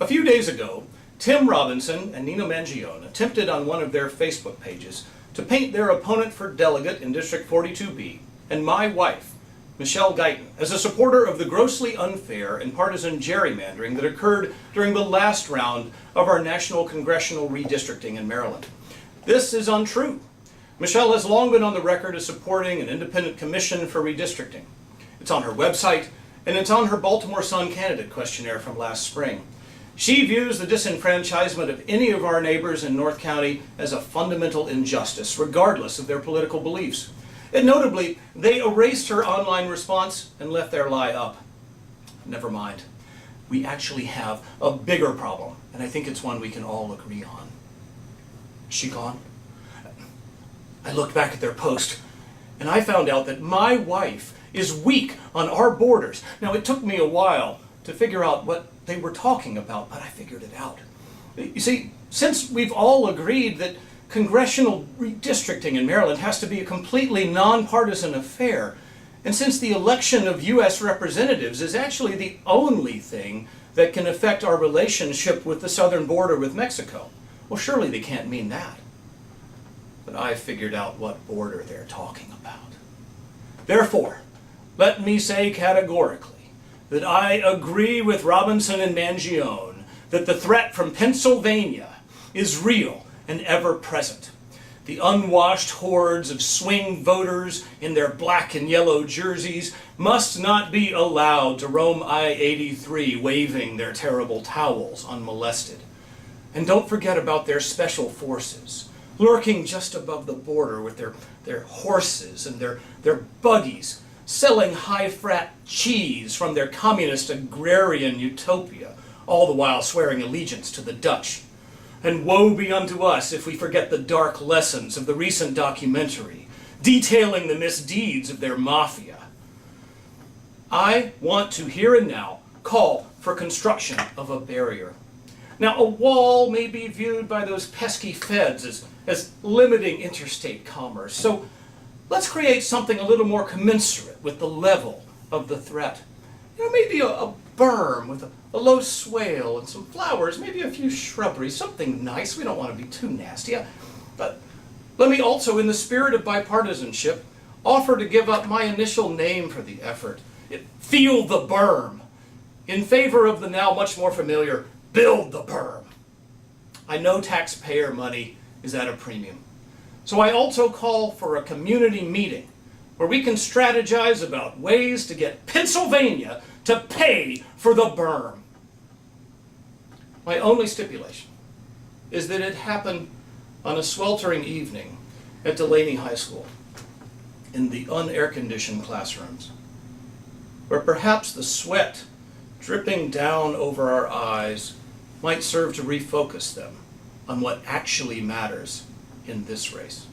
A few days ago, Tim Robinson and Nina Mangione attempted on one of their Facebook pages to paint their opponent for delegate in District 42B and my wife, Michelle Guyton, as a supporter of the grossly unfair and partisan gerrymandering that occurred during the last round of our national congressional redistricting in Maryland. This is untrue. Michelle has long been on the record as supporting an independent commission for redistricting. It's on her website, and it's on her Baltimore Sun candidate questionnaire from last spring. She views the disenfranchisement of any of our neighbors in North County as a fundamental injustice, regardless of their political beliefs. And notably, they erased her online response and left their lie up. Never mind. We actually have a bigger problem, and I think it's one we can all agree on. Is she gone? I looked back at their post, and I found out that my wife is weak on our borders. Now, it took me a while to figure out what they were talking about, but I figured it out. You see, since we've all agreed that congressional redistricting in Maryland has to be a completely nonpartisan affair, and since the election of U.S. representatives is actually the only thing that can affect our relationship with the southern border with Mexico, well, surely they can't mean that. But I figured out what border they're talking about. Therefore, let me say categorically that I agree with Robinson and Mangione that the threat from Pennsylvania is real and ever-present. The unwashed hordes of swing voters in their black and yellow jerseys must not be allowed to roam I-83 waving their terrible towels unmolested. And don't forget about their special forces, lurking just above the border with their horses and their buggies, selling high-fat cheese from their communist agrarian utopia, all the while swearing allegiance to the Dutch. And woe be unto us if we forget the dark lessons of the recent documentary, detailing the misdeeds of their mafia. I want to here and now call for construction of a barrier. Now, a wall may be viewed by those pesky feds as limiting interstate commerce, so let's create something a little more commensurate with the level of the threat. You know, maybe a berm with a low swale and some flowers, maybe a few shrubberies, something nice. We don't want to be too nasty. But let me also, in the spirit of bipartisanship, offer to give up my initial name for the effort. Feel the berm, in favor of the now much more familiar build the berm. I know taxpayer money is at a premium. So I also call for a community meeting where we can strategize about ways to get Pennsylvania to pay for the berm. My only stipulation is that it happen on a sweltering evening at Delaney High School in the unair-conditioned classrooms, where perhaps the sweat dripping down over our eyes might serve to refocus them on what actually matters in this race.